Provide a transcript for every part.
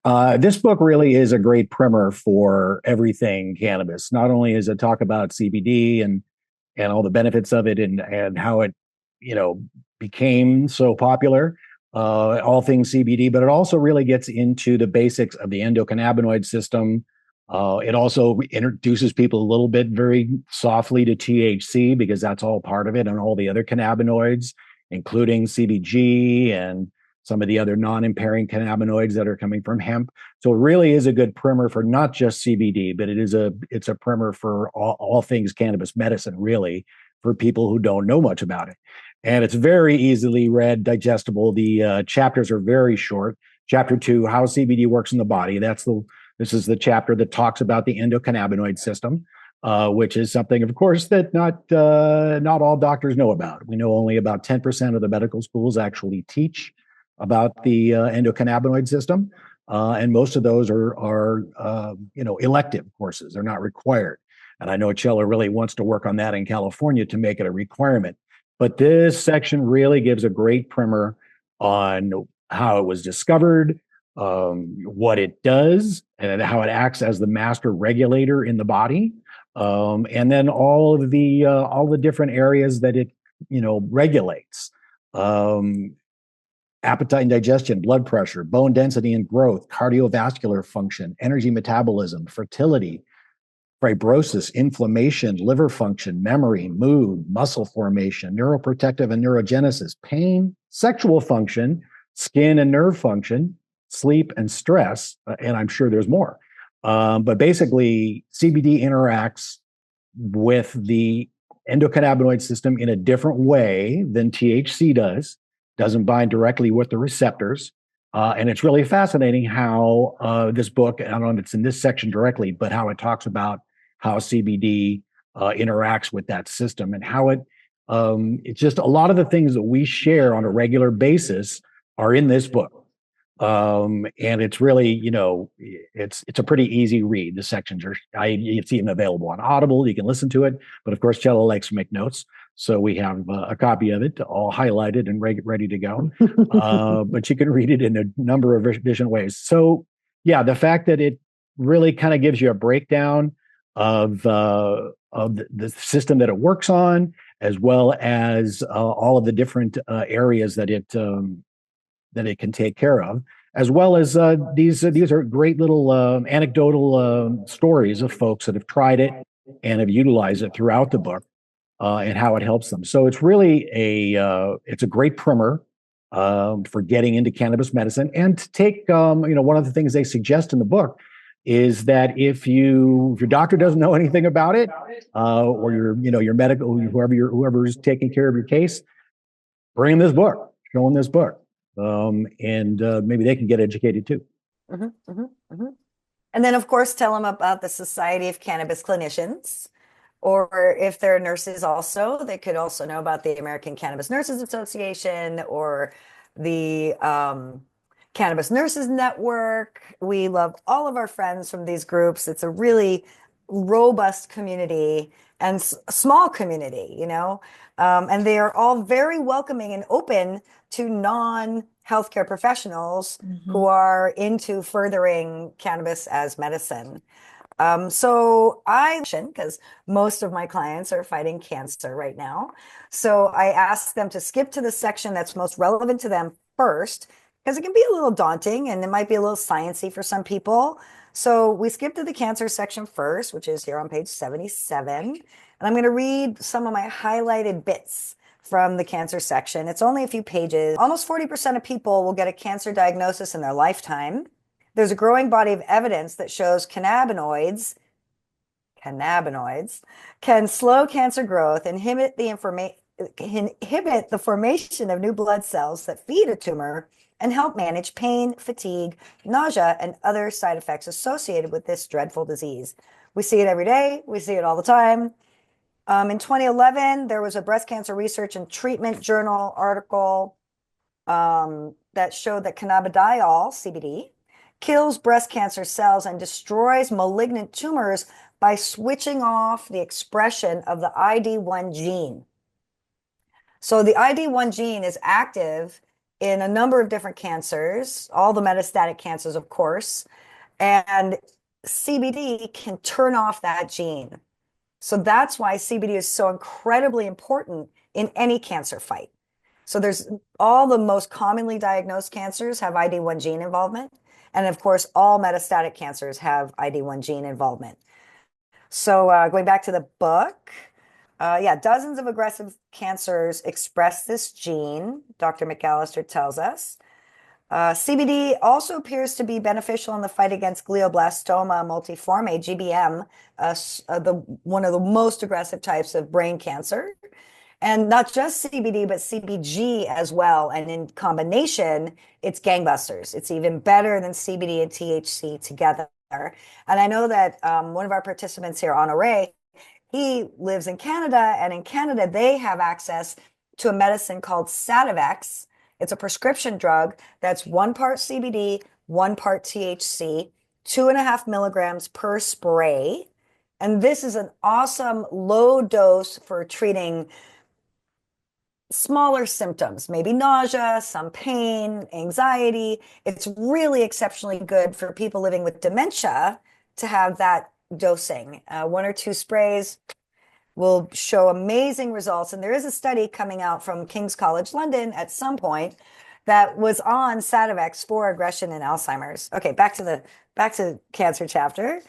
This book really is a great primer for everything cannabis. Not only is it talk about CBD and all the benefits of it and how it, you know, became so popular, all things CBD, but it also really gets into the basics of the endocannabinoid system. It also introduces people a little bit very softly to THC because that's all part of it and all the other cannabinoids, including CBG and some of the other non-impairing cannabinoids that are coming from hemp. So it really is a good primer for not just CBD, but it's a primer for all things cannabis medicine, really, for people who don't know much about it. And it's very easily read, digestible. The chapters are very short. Chapter 2, how CBD works in the body. This is the chapter that talks about the endocannabinoid system, which is something, of course, that not all doctors know about. We know only about 10% of the medical schools actually teach about the endocannabinoid system, and most of those are elective courses. They're not required. And I know Chella really wants to work on that in California to make it a requirement. But this section really gives a great primer on how it was discovered, what it does, and how it acts as the master regulator in the body, and then all the different areas that it regulates. Appetite and digestion, blood pressure, bone density and growth, cardiovascular function, energy metabolism, fertility, fibrosis, inflammation, liver function, memory, mood, muscle formation, neuroprotective and neurogenesis, pain, sexual function, skin and nerve function, sleep and stress, and I'm sure there's more. But basically, CBD interacts with the endocannabinoid system in a different way than THC does. Doesn't bind directly with the receptors. And it's really fascinating how this book, I don't know if it's in this section directly, but how it talks about how CBD interacts with that system and how it's just a lot of the things that we share on a regular basis are in this book. And it's really, it's a pretty easy read. The sections it's even available on Audible. You can listen to it. But of course, Chella likes to make notes. So we have a copy of it all highlighted and ready to go. But you can read it in a number of different ways. So yeah, the fact that it really kind of gives you a breakdown of the system that it works on, as well as all of the different areas that it can take care of, as well as these are great little anecdotal stories of folks that have tried it and have utilized it throughout the book. And how it helps them. So it's really it's a great primer for getting into cannabis medicine. And to take, one of the things they suggest in the book is that if your doctor doesn't know anything about it, or your medical, whoever's taking care of your case, bring them this book, show them this book, and maybe they can get educated too. Mm-hmm, mm-hmm, mm-hmm. And then, of course, tell them about the Society of Cannabis Clinicians. Or if they're nurses also, they could also know about the American Cannabis Nurses Association or the Cannabis Nurses Network. We love all of our friends from these groups. It's a really robust community and small community, and they are all very welcoming and open to non-healthcare professionals who are into furthering cannabis as medicine. So because most of my clients are fighting cancer right now. So I ask them to skip to the section that's most relevant to them first, because it can be a little daunting and it might be a little sciencey for some people. So we skip to the cancer section first, which is here on page 77. And I'm going to read some of my highlighted bits from the cancer section. It's only a few pages. Almost 40% of people will get a cancer diagnosis in their lifetime. There's a growing body of evidence that shows cannabinoids can slow cancer growth, inhibit the formation of new blood cells that feed a tumor, and help manage pain, fatigue, nausea, and other side effects associated with this dreadful disease. We see it every day. We see it all the time. In 2011, there was a breast cancer research and treatment journal article that showed that cannabidiol, CBD, kills breast cancer cells and destroys malignant tumors by switching off the expression of the ID1 gene. So the ID1 gene is active in a number of different cancers, all the metastatic cancers, of course, and CBD can turn off that gene. So that's why CBD is so incredibly important in any cancer fight. So there's all the most commonly diagnosed cancers have ID1 gene involvement. And of course, all metastatic cancers have ID1 gene involvement. So going back to the book, yeah, dozens of aggressive cancers express this gene, Dr. McAllister tells us. CBD also appears to be beneficial in the fight against glioblastoma multiforme, GBM, one of the most aggressive types of brain cancer. And not just CBD, but CBG as well. And in combination, it's gangbusters. It's even better than CBD and THC together. And I know that one of our participants here, Honore, he lives in Canada, and in Canada, they have access to a medicine called Sativex. It's a prescription drug that's 1 part CBD, 1 part THC, 2.5 milligrams per spray. And this is an awesome low dose for treating smaller symptoms, maybe nausea, some pain, anxiety. It's really exceptionally good for people living with dementia to have that dosing. 1 or 2 sprays will show amazing results. And there is a study coming out from King's College London at some point that was on Sativex for aggression in Alzheimer's. Okay, back to cancer chapter.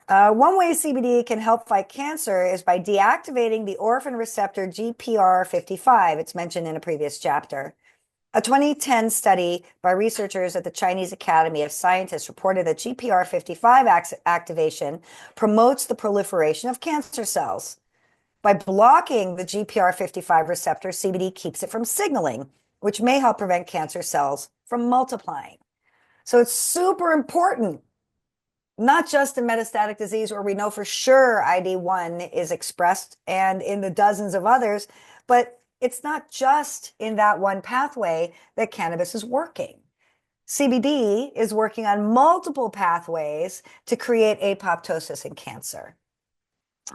One way CBD can help fight cancer is by deactivating the orphan receptor GPR55. It's mentioned in a previous chapter. A 2010 study by researchers at the Chinese Academy of Scientists reported that GPR55 activation promotes the proliferation of cancer cells. By blocking the GPR55 receptor, CBD keeps it from signaling, which may help prevent cancer cells from multiplying. So it's super important, not just in metastatic disease where we know for sure ID1 is expressed and in the dozens of others, but it's not just in that one pathway that cannabis is working. CBD is working on multiple pathways to create apoptosis in cancer.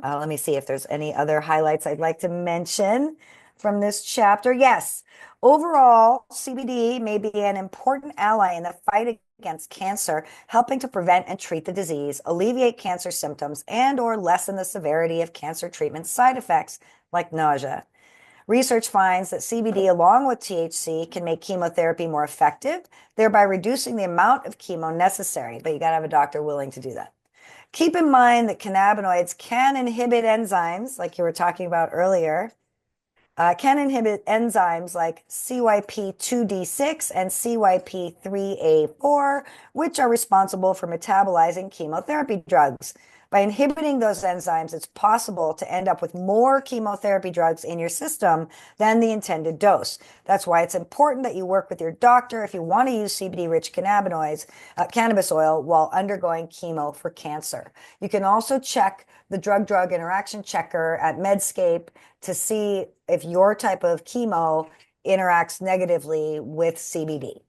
Let me see if there's any other highlights I'd like to mention from this chapter. Yes, overall, CBD may be an important ally in the fight against cancer, helping to prevent and treat the disease, alleviate cancer symptoms, and or lessen the severity of cancer treatment side effects like nausea. Research finds that CBD along with THC can make chemotherapy more effective, thereby reducing the amount of chemo necessary, but you got to have a doctor willing to do that. Keep in mind that cannabinoids can inhibit enzymes, like you were talking about earlier, can inhibit enzymes like CYP2D6 and CYP3A4, which are responsible for metabolizing chemotherapy drugs. By inhibiting those enzymes, it's possible to end up with more chemotherapy drugs in your system than the intended dose. That's why it's important that you work with your doctor if you want to use CBD-rich cannabinoids, cannabis oil, while undergoing chemo for cancer. You can also check the drug-drug interaction checker at Medscape to see if your type of chemo interacts negatively with CBD.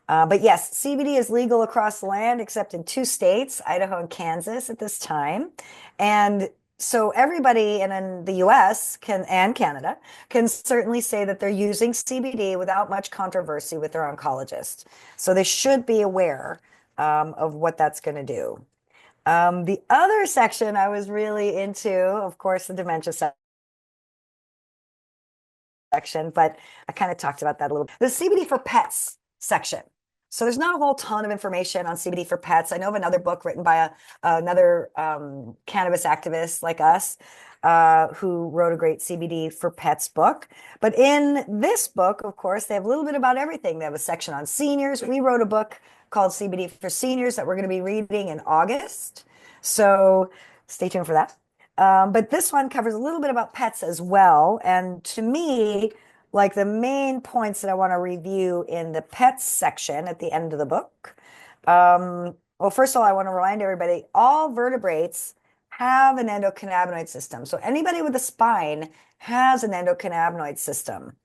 But yes, CBD is legal across the land except in 2 states, Idaho and Kansas at this time. And so everybody in the US and Canada can certainly say that they're using CBD without much controversy with their oncologist. So they should be aware of what that's going to do. The other section I was really into, of course, the dementia section, but I kind of talked about that a little bit. The CBD for pets section. So there's not a whole ton of information on CBD for pets. I know of another book written by another cannabis activist like us who wrote a great CBD for pets book. But in this book, of course, they have a little bit about everything. They have a section on seniors. We wrote a book called CBD for Seniors that we're going to be reading in August. So stay tuned for that. But this one covers a little bit about pets as well. And to me, like the main points that I want to review in the pets section at the end of the book. Well, first of all, I want to remind everybody, all vertebrates have an endocannabinoid system. So anybody with a spine has an endocannabinoid system.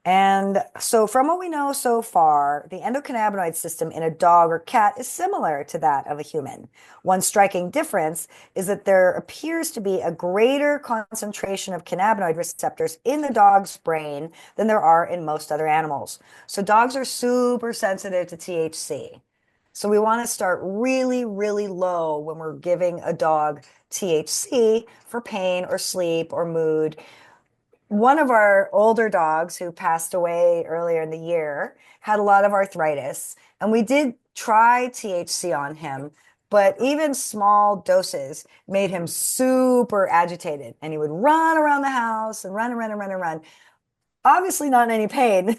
And so, from what we know so far, the endocannabinoid system in a dog or cat is similar to that of a human. One striking difference is that there appears to be a greater concentration of cannabinoid receptors in the dog's brain than there are in most other animals. So, dogs are super sensitive to THC. So, we want to start really, really low when we're giving a dog THC for pain or sleep or mood. One of our older dogs who passed away earlier in the year had a lot of arthritis, and we did try THC on him, but even small doses made him super agitated, and he would run around the house and run and run and run and run. Obviously not in any pain,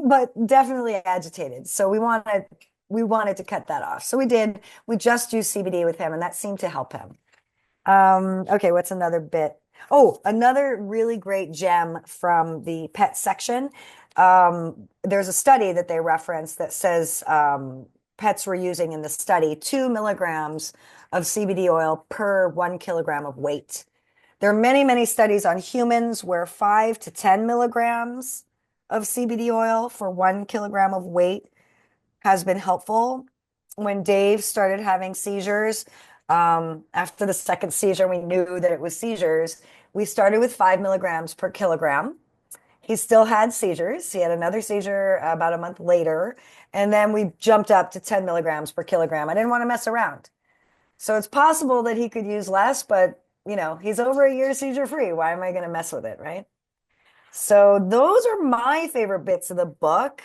but definitely agitated. So we wanted to cut that off. So we did. We just used CBD with him, and that seemed to help him. Okay, what's another bit? Oh, another really great gem from the pet section. There's a study that they reference that says pets were using in the study 2 milligrams of CBD oil per 1 kilogram of weight. There are many, many studies on humans where 5 to 10 milligrams of CBD oil for 1 kilogram of weight has been helpful. When Dave started having seizures, after the second seizure, we knew that it was seizures. We started with 5 milligrams per kilogram. He still had seizures. He had another seizure about a month later. And then we jumped up to 10 milligrams per kilogram. I didn't want to mess around. So it's possible that he could use less, but he's over a year seizure free. Why am I going to mess with it, right? So those are my favorite bits of the book.